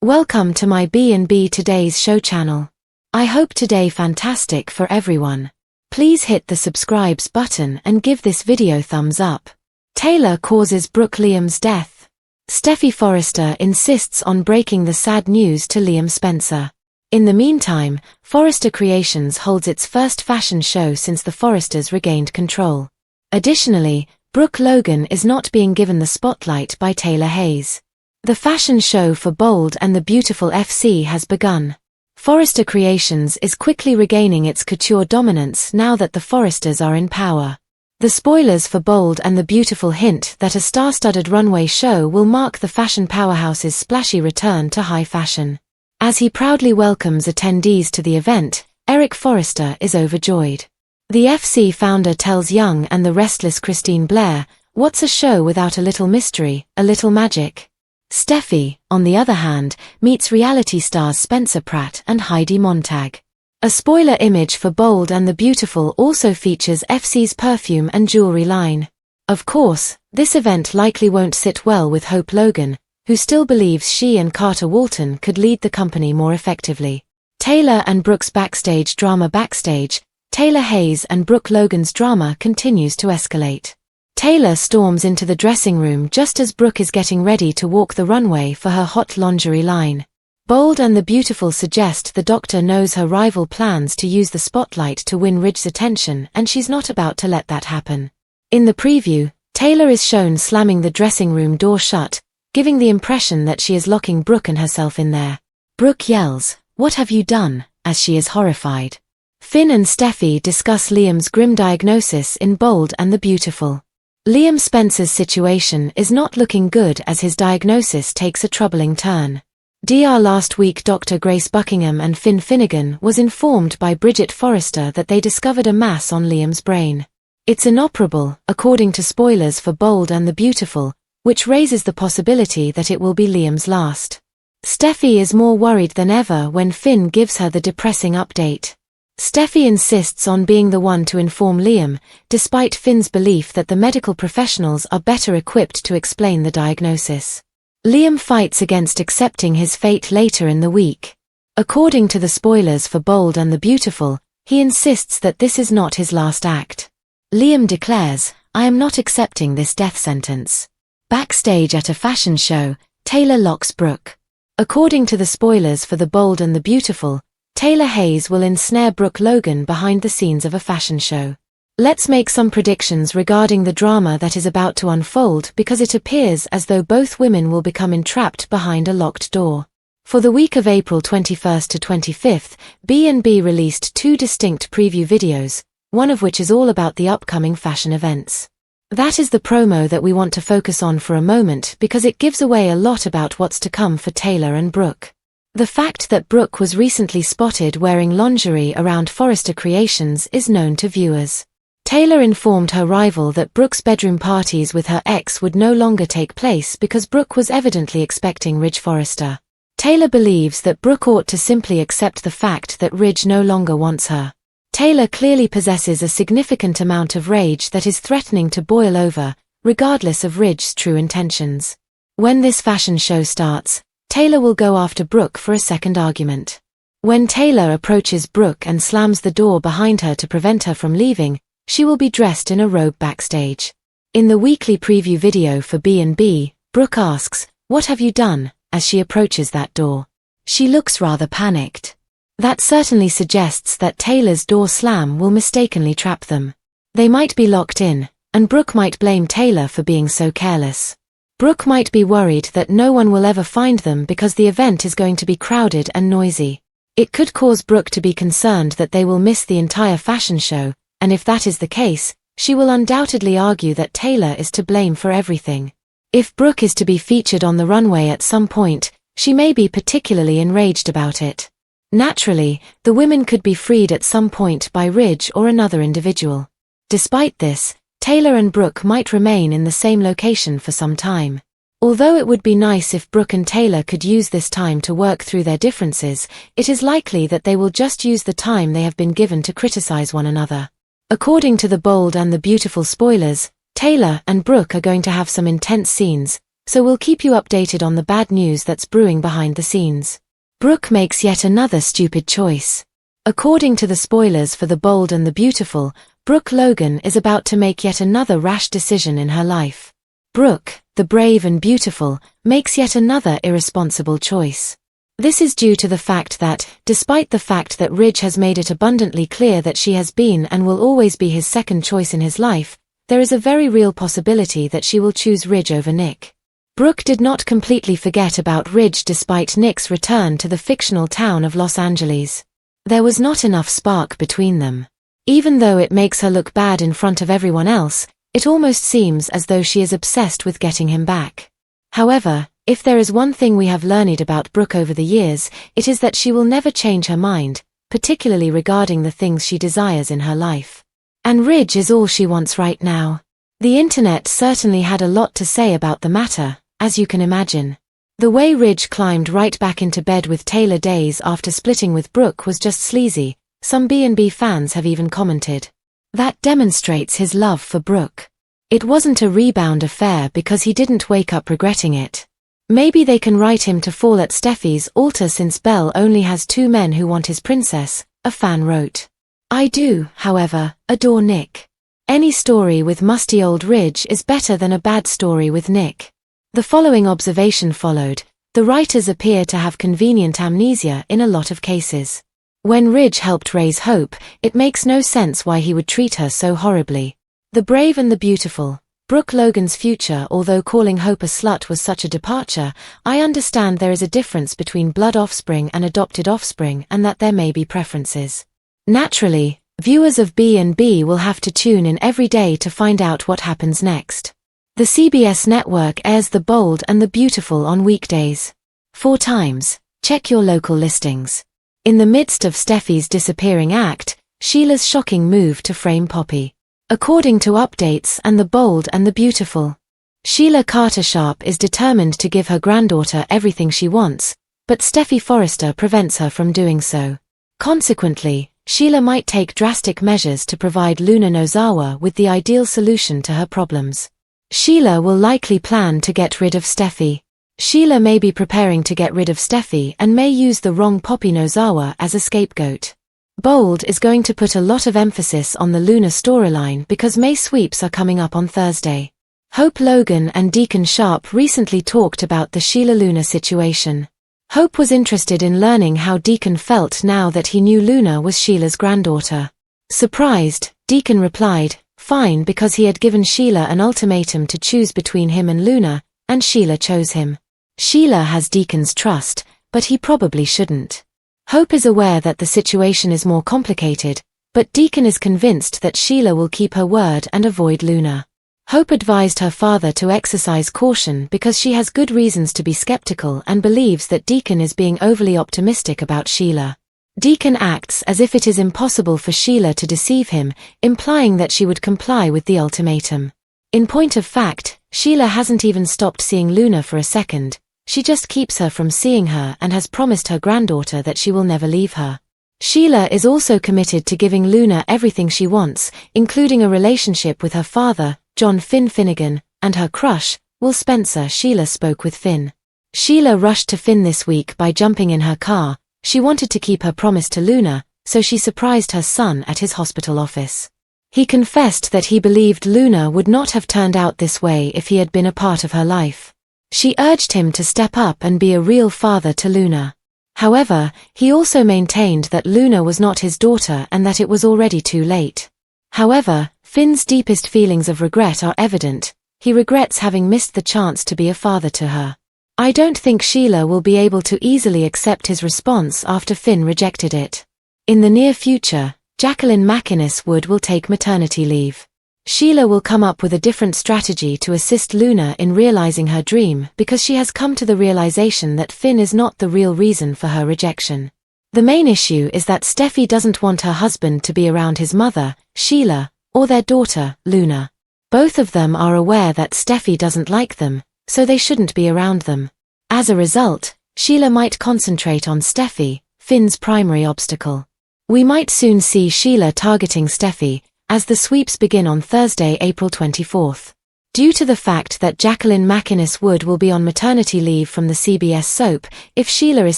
Welcome to my B&B Today's Show channel. I hope today fantastic for everyone. Please hit the subscribe button and give this video thumbs up. Taylor causes Brooke Liam's death. Steffie Forrester insists on breaking the sad news to Liam Spencer. In the meantime, Forrester Creations holds its first fashion show since the Forresters regained control. Additionally, Brooke Logan is not being given the spotlight by Taylor Hayes. The fashion show for Bold and the Beautiful FC has begun. Forrester Creations is quickly regaining its couture dominance now that the Forresters are in power. The spoilers for Bold and the Beautiful hint that a star-studded runway show will mark the fashion powerhouse's splashy return to high fashion. As he proudly welcomes attendees to the event, Eric Forrester is overjoyed. The FC founder tells young and the restless Christine Blair, "What's a show without a little mystery, a little magic?" Steffie, on the other hand, meets reality stars Spencer Pratt and Heidi Montag. A spoiler image for Bold and the Beautiful also features FC's perfume and jewelry line. Of course, this event likely won't sit well with Hope Logan, who still believes she and Carter Walton could lead the company more effectively. Taylor and Brooke's backstage drama. Backstage, Taylor Hayes and Brooke Logan's drama continues to escalate. Taylor storms into the dressing room just as Brooke is getting ready to walk the runway for her hot lingerie line. Bold and the Beautiful suggest the doctor knows her rival plans to use the spotlight to win Ridge's attention, and she's not about to let that happen. In the preview, Taylor is shown slamming the dressing room door shut, giving the impression that she is locking Brooke and herself in there. Brooke yells, "What have you done?" as she is horrified. Finn and Steffie discuss Liam's grim diagnosis in Bold and the Beautiful. Liam Spencer's situation is not looking good as his diagnosis takes a troubling turn. Last week Dr. Grace Buckingham and Finn Finnegan was informed by Bridget Forrester that they discovered a mass on Liam's brain. It's inoperable, according to spoilers for Bold and the Beautiful, which raises the possibility that it will be Liam's last. Steffie is more worried than ever when Finn gives her the depressing update. Steffie insists on being the one to inform Liam, despite Finn's belief that the medical professionals are better equipped to explain the diagnosis. Liam fights against accepting his fate later in the week. According to the spoilers for Bold and the Beautiful, he insists that this is not his last act. Liam declares, "I am not accepting this death sentence." Backstage at a fashion show, Taylor locks Brooke. According to the spoilers for the Bold and the Beautiful, Taylor Hayes will ensnare Brooke Logan behind the scenes of a fashion show. Let's make some predictions regarding the drama that is about to unfold because it appears as though both women will become entrapped behind a locked door. For the week of April 21st to 25th, B&B released two distinct preview videos, one of which is all about the upcoming fashion events. That is the promo that we want to focus on for a moment because it gives away a lot about what's to come for Taylor and Brooke. The fact that Brooke was recently spotted wearing lingerie around Forrester Creations is known to viewers. Taylor informed her rival that Brooke's bedroom parties with her ex would no longer take place because Brooke was evidently expecting Ridge Forrester. Taylor believes that Brooke ought to simply accept the fact that Ridge no longer wants her. Taylor clearly possesses a significant amount of rage that is threatening to boil over, regardless of Ridge's true intentions. When this fashion show starts, Taylor will go after Brooke for a second argument. When Taylor approaches Brooke and slams the door behind her to prevent her from leaving, she will be dressed in a robe backstage. In the weekly preview video for B&B, Brooke asks, "What have you done?" as she approaches that door. She looks rather panicked. That certainly suggests that Taylor's door slam will mistakenly trap them. They might be locked in, and Brooke might blame Taylor for being so careless. Brooke might be worried that no one will ever find them because the event is going to be crowded and noisy. It could cause Brooke to be concerned that they will miss the entire fashion show, and if that is the case, she will undoubtedly argue that Taylor is to blame for everything. If Brooke is to be featured on the runway at some point, she may be particularly enraged about it. Naturally, the women could be freed at some point by Ridge or another individual. Despite this, Taylor and Brooke might remain in the same location for some time. Although it would be nice if Brooke and Taylor could use this time to work through their differences, it is likely that they will just use the time they have been given to criticize one another. According to the Bold and the Beautiful spoilers, Taylor and Brooke are going to have some intense scenes, so we'll keep you updated on the bad news that's brewing behind the scenes. Brooke makes yet another stupid choice. According to the spoilers for The Bold and the Beautiful, Brooke Logan is about to make yet another rash decision in her life. Brooke, the brave and beautiful, makes yet another irresponsible choice. This is due to the fact that, despite the fact that Ridge has made it abundantly clear that she has been and will always be his second choice in his life, there is a very real possibility that she will choose Ridge over Nick. Brooke did not completely forget about Ridge despite Nick's return to the fictional town of Los Angeles. There was not enough spark between them. Even though it makes her look bad in front of everyone else, it almost seems as though she is obsessed with getting him back. However, if there is one thing we have learned about Brooke over the years, it is that she will never change her mind, particularly regarding the things she desires in her life. And Ridge is all she wants right now. The internet certainly had a lot to say about the matter, as you can imagine. The way Ridge climbed right back into bed with Taylor days after splitting with Brooke was just sleazy. Some B&B fans have even commented. That demonstrates his love for Brooke. It wasn't a rebound affair because he didn't wake up regretting it. Maybe they can write him to fall at Steffie's altar since Belle only has two men who want his princess, a fan wrote. I do, however, adore Nick. Any story with musty old Ridge is better than a bad story with Nick. The following observation followed. The writers appear to have convenient amnesia in a lot of cases. When Ridge helped raise Hope, it makes no sense why he would treat her so horribly. The brave and the beautiful, Brooke Logan's future. Although calling Hope a slut was such a departure, I understand there is a difference between blood offspring and adopted offspring and that there may be preferences. Naturally, viewers of B&B will have to tune in every day to find out what happens next. The CBS network airs The Bold and the Beautiful on weekdays. 4 times. Check your local listings. In the midst of Steffie's disappearing act, Sheila's shocking move to frame Poppy. According to updates and The Bold and the Beautiful, Sheila Carter-Sharp is determined to give her granddaughter everything she wants, but Steffie Forrester prevents her from doing so. Consequently, Sheila might take drastic measures to provide Luna Nozawa with the ideal solution to her problems. Sheila will likely plan to get rid of Steffie. Sheila may be preparing to get rid of Steffie and may use the wrong Poppy Nozawa as a scapegoat. Bold is going to put a lot of emphasis on the Luna storyline because May sweeps are coming up on Thursday. Hope Logan and Deacon Sharp recently talked about the Sheila-Luna situation. Hope was interested in learning how Deacon felt now that he knew Luna was Sheila's granddaughter. Surprised, Deacon replied, fine, because he had given Sheila an ultimatum to choose between him and Luna, and Sheila chose him. Sheila has Deacon's trust, but he probably shouldn't. Hope is aware that the situation is more complicated, but Deacon is convinced that Sheila will keep her word and avoid Luna. Hope advised her father to exercise caution because she has good reasons to be skeptical and believes that Deacon is being overly optimistic about Sheila. Deacon acts as if it is impossible for Sheila to deceive him, implying that she would comply with the ultimatum. In point of fact, Sheila hasn't even stopped seeing Luna for a second. She just keeps her from seeing her and has promised her granddaughter that she will never leave her. Sheila is also committed to giving Luna everything she wants, including a relationship with her father, John Finn Finnegan, and her crush, Will Spencer. Sheila spoke with Finn. Sheila rushed to Finn this week by jumping in her car. She wanted to keep her promise to Luna, so she surprised her son at his hospital office. He confessed that he believed Luna would not have turned out this way if he had been a part of her life. She urged him to step up and be a real father to Luna. However, he also maintained that Luna was not his daughter and that it was already too late. However, Finn's deepest feelings of regret are evident. He regrets having missed the chance to be a father to her. I don't think Sheila will be able to easily accept his response after Finn rejected it. In the near future, Jacqueline McInnes Wood will take maternity leave. Sheila will come up with a different strategy to assist Luna in realizing her dream because she has come to the realization that Finn is not the real reason for her rejection. The main issue is that Steffie doesn't want her husband to be around his mother, Sheila, or their daughter, Luna. Both of them are aware that Steffie doesn't like them, so they shouldn't be around them. As a result, Sheila might concentrate on Steffie, Finn's primary obstacle. We might soon see Sheila targeting Steffie, as the sweeps begin on Thursday, April 24th. Due to the fact that Jacqueline MacInnes Wood will be on maternity leave from the CBS soap, if Sheila is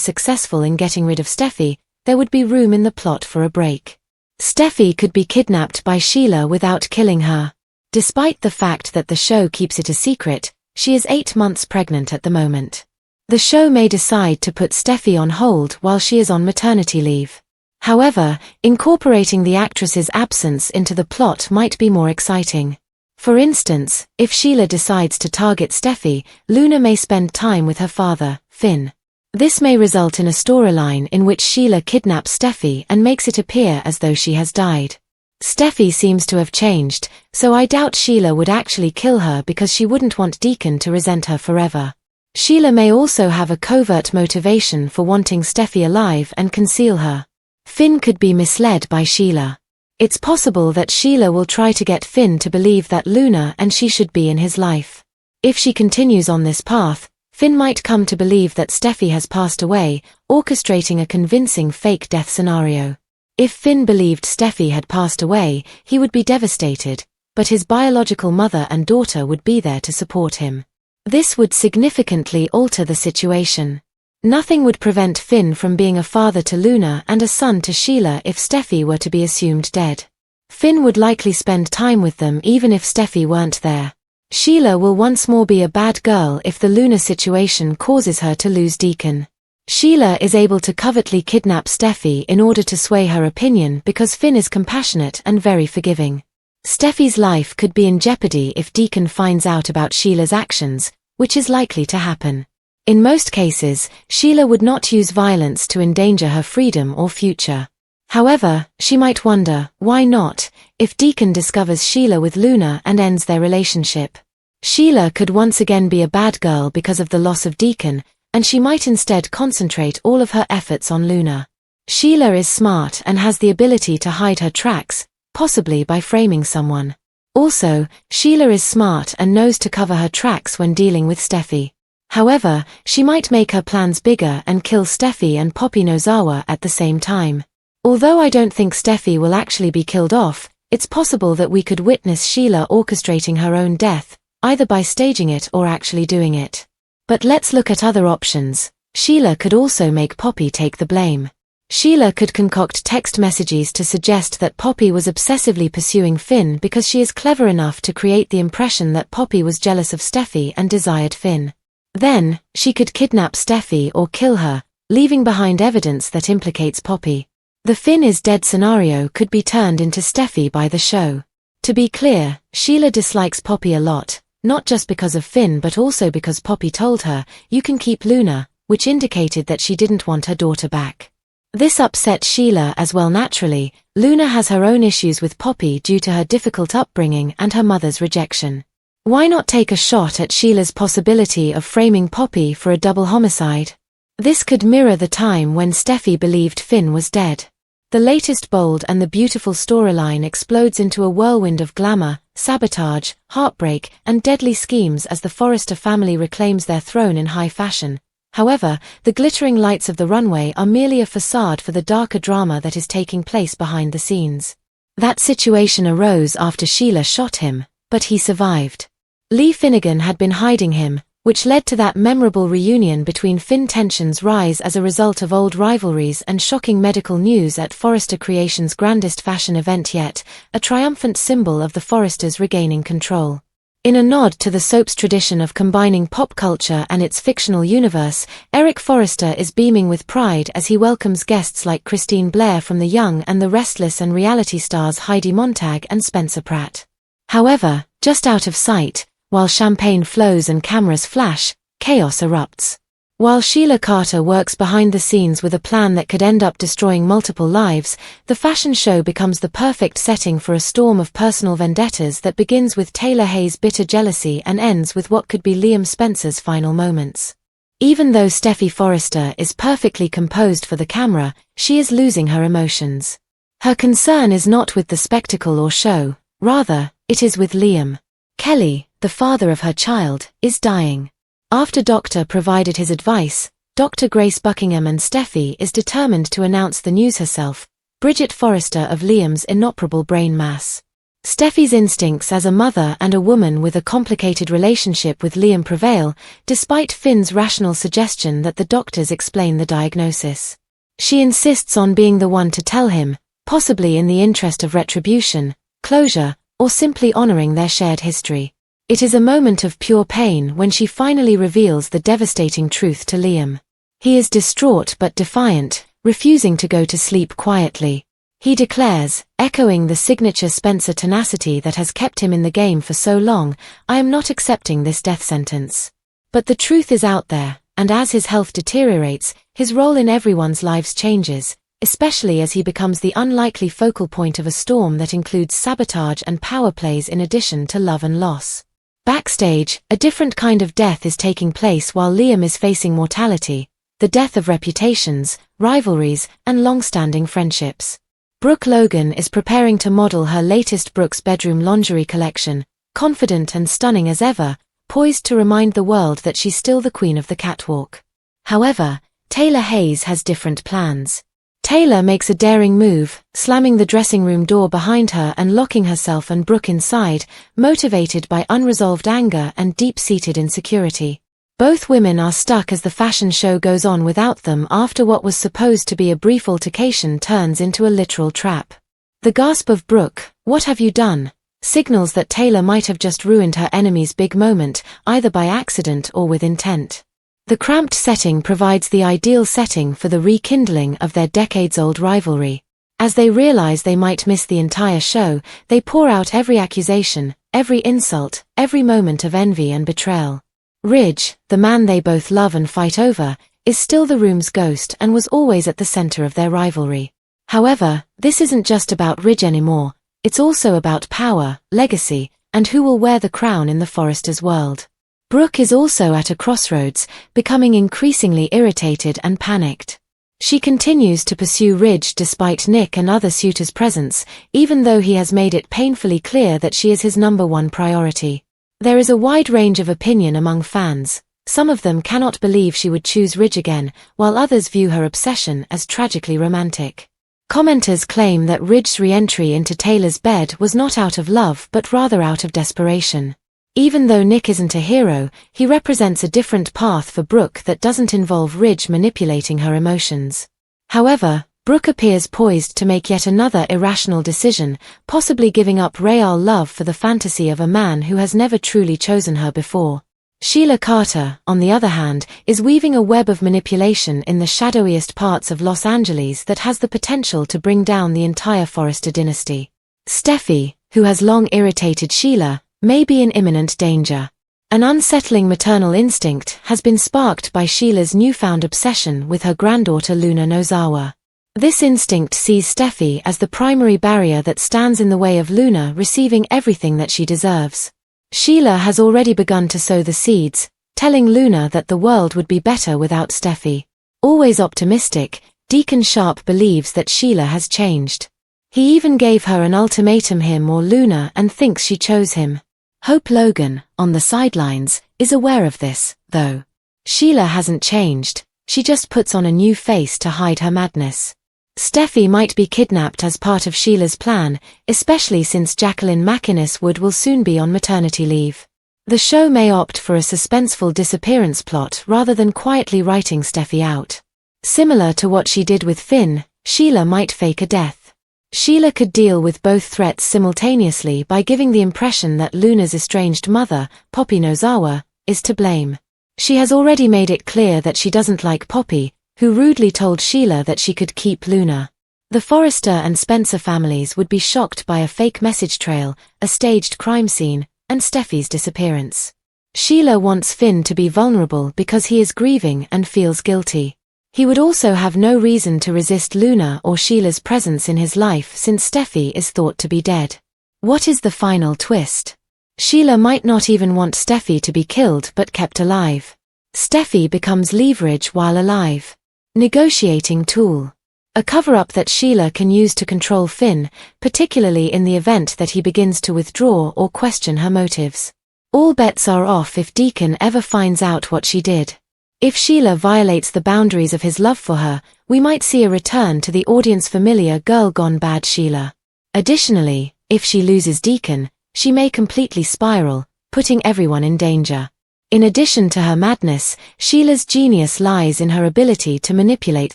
successful in getting rid of Steffie, there would be room in the plot for a break. Steffie could be kidnapped by Sheila without killing her. Despite the fact that the show keeps it a secret, she is 8 months pregnant at the moment. The show may decide to put Steffie on hold while she is on maternity leave. However, incorporating the actress's absence into the plot might be more exciting. For instance, if Sheila decides to target Steffie, Luna may spend time with her father, Finn. This may result in a storyline in which Sheila kidnaps Steffie and makes it appear as though she has died. Steffie seems to have changed, so I doubt Sheila would actually kill her because she wouldn't want Deacon to resent her forever. Sheila may also have a covert motivation for wanting Steffie alive and conceal her. Finn could be misled by Sheila. It's possible that Sheila will try to get Finn to believe that Luna and she should be in his life. If she continues on this path, Finn might come to believe that Steffie has passed away, orchestrating a convincing fake death scenario. If Finn believed Steffie had passed away, he would be devastated, but his biological mother and daughter would be there to support him. This would significantly alter the situation. Nothing would prevent Finn from being a father to Luna and a son to Sheila if Steffie were to be assumed dead. Finn would likely spend time with them even if Steffie weren't there. Sheila will once more be a bad girl if the Luna situation causes her to lose Deacon. Sheila is able to covertly kidnap Steffie in order to sway her opinion because Finn is compassionate and very forgiving. Steffie's life could be in jeopardy if Deacon finds out about Sheila's actions, which is likely to happen. In most cases, Sheila would not use violence to endanger her freedom or future. However, she might wonder, why not, if Deacon discovers Sheila with Luna and ends their relationship. Sheila could once again be a bad girl because of the loss of Deacon, and she might instead concentrate all of her efforts on Luna. Sheila is smart and has the ability to hide her tracks, possibly by framing someone. Also, Sheila is smart and knows to cover her tracks when dealing with Steffie. However, she might make her plans bigger and kill Steffie and Poppy Nozawa at the same time. Although I don't think Steffie will actually be killed off, it's possible that we could witness Sheila orchestrating her own death, either by staging it or actually doing it. But let's look at other options. Sheila could also make Poppy take the blame. Sheila could concoct text messages to suggest that Poppy was obsessively pursuing Finn because she is clever enough to create the impression that Poppy was jealous of Steffie and desired Finn. Then, she could kidnap Steffie or kill her, leaving behind evidence that implicates Poppy. The Finn is dead scenario could be turned into Steffie by the show. To be clear, Sheila dislikes Poppy a lot, not just because of Finn but also because Poppy told her, "You can keep Luna," which indicated that she didn't want her daughter back. This upset Sheila as well. Naturally, Luna has her own issues with Poppy due to her difficult upbringing and her mother's rejection. Why not take a shot at Sheila's possibility of framing Poppy for a double homicide? This could mirror the time when Steffie believed Finn was dead. The latest bold and the beautiful storyline explodes into a whirlwind of glamour, sabotage, heartbreak, and deadly schemes as the Forrester family reclaims their throne in high fashion. However, the glittering lights of the runway are merely a facade for the darker drama that is taking place behind the scenes. That situation arose after Sheila shot him, but he survived. Lee Finnegan had been hiding him, which led to that memorable reunion between Finn. Tensions rise as a result of old rivalries and shocking medical news at Forrester Creations' grandest fashion event yet, a triumphant symbol of the Forresters regaining control. In a nod to the soap's tradition of combining pop culture and its fictional universe, Eric Forrester is beaming with pride as he welcomes guests like Christine Blair from The Young and the Restless and reality stars Heidi Montag and Spencer Pratt. However, just out of sight, while champagne flows and cameras flash, chaos erupts. While Sheila Carter works behind the scenes with a plan that could end up destroying multiple lives, the fashion show becomes the perfect setting for a storm of personal vendettas that begins with Taylor Hayes' bitter jealousy and ends with what could be Liam Spencer's final moments. Even though Steffie Forrester is perfectly composed for the camera, she is losing her emotions. Her concern is not with the spectacle or show, rather, it is with Liam. Kelly, the father of her child, is dying. After Doctor provided his advice, Dr. Grace Buckingham and Steffie is determined to announce the news herself, Bridget Forrester of Liam's inoperable brain mass. Steffie's instincts as a mother and a woman with a complicated relationship with Liam prevail, despite Finn's rational suggestion that the doctors explain the diagnosis. She insists on being the one to tell him, possibly in the interest of retribution, closure, or simply honoring their shared history. It is a moment of pure pain when she finally reveals the devastating truth to Liam. He is distraught but defiant, refusing to go to sleep quietly. He declares, echoing the signature Spencer tenacity that has kept him in the game for so long, "I am not accepting this death sentence." But the truth is out there, and as his health deteriorates, his role in everyone's lives changes, especially as he becomes the unlikely focal point of a storm that includes sabotage and power plays in addition to love and loss. Backstage, a different kind of death is taking place while Liam is facing mortality, the death of reputations, rivalries, and long-standing friendships. Brooke Logan is preparing to model her latest Brooke's bedroom lingerie collection, confident and stunning as ever, poised to remind the world that she's still the queen of the catwalk. However, Taylor Hayes has different plans. Taylor makes a daring move, slamming the dressing room door behind her and locking herself and Brooke inside, motivated by unresolved anger and deep-seated insecurity. Both women are stuck as the fashion show goes on without them after what was supposed to be a brief altercation turns into a literal trap. The gasp of Brooke, "What have you done?" signals that Taylor might have just ruined her enemy's big moment, either by accident or with intent. The cramped setting provides the ideal setting for the rekindling of their decades-old rivalry. As they realize they might miss the entire show, they pour out every accusation, every insult, every moment of envy and betrayal. Ridge, the man they both love and fight over, is still the room's ghost and was always at the center of their rivalry. However, this isn't just about Ridge anymore, it's also about power, legacy, and who will wear the crown in the Forrester's world. Brooke is also at a crossroads, becoming increasingly irritated and panicked. She continues to pursue Ridge despite Nick and other suitors' presence, even though he has made it painfully clear that she is his #1 priority. There is a wide range of opinion among fans. Some of them cannot believe she would choose Ridge again, while others view her obsession as tragically romantic. Commenters claim that Ridge's re-entry into Taylor's bed was not out of love but rather out of desperation. Even though Nick isn't a hero, he represents a different path for Brooke that doesn't involve Ridge manipulating her emotions. However, Brooke appears poised to make yet another irrational decision, possibly giving up real love for the fantasy of a man who has never truly chosen her before. Sheila Carter, on the other hand, is weaving a web of manipulation in the shadowiest parts of Los Angeles that has the potential to bring down the entire Forrester dynasty. Steffie, who has long irritated Sheila, may be in imminent danger. An unsettling maternal instinct has been sparked by Sheila's newfound obsession with her granddaughter Luna Nozawa. This instinct sees Steffie as the primary barrier that stands in the way of Luna receiving everything that she deserves. Sheila has already begun to sow the seeds, telling Luna that the world would be better without Steffie. Always optimistic, Deacon Sharp believes that Sheila has changed. He even gave her an ultimatum, him or Luna, and thinks she chose him. Hope Logan, on the sidelines, is aware of this, though. Sheila hasn't changed, she just puts on a new face to hide her madness. Steffie might be kidnapped as part of Sheila's plan, especially since Jacqueline MacInnes Wood will soon be on maternity leave. The show may opt for a suspenseful disappearance plot rather than quietly writing Steffie out. Similar to what she did with Finn, Sheila might fake a death. Sheila could deal with both threats simultaneously by giving the impression that Luna's estranged mother, Poppy Nozawa, is to blame. She has already made it clear that she doesn't like Poppy, who rudely told Sheila that she could keep Luna. The Forrester and Spencer families would be shocked by a fake message trail, a staged crime scene, and Steffie's disappearance. Sheila wants Finn to be vulnerable because he is grieving and feels guilty. He would also have no reason to resist Luna or Sheila's presence in his life since Steffie is thought to be dead. What is the final twist? Sheila might not even want Steffie to be killed but kept alive. Steffie becomes leverage while alive. Negotiating tool. A cover-up that Sheila can use to control Finn, particularly in the event that he begins to withdraw or question her motives. All bets are off if Deacon ever finds out what she did. If Sheila violates the boundaries of his love for her, we might see a return to the audience-familiar girl gone bad Sheila. Additionally, If she loses Deacon, she may completely spiral, putting everyone in danger. In addition to her madness, Sheila's genius lies in her ability to manipulate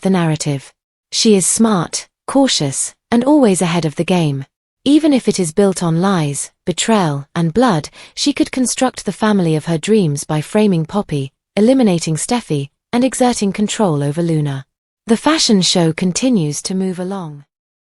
the narrative. She is smart, cautious, and always ahead of the game. Even if it is built on lies, betrayal, and blood, she could construct the family of her dreams by framing Poppy, eliminating Steffie, and exerting control over Luna. The fashion show continues to move along.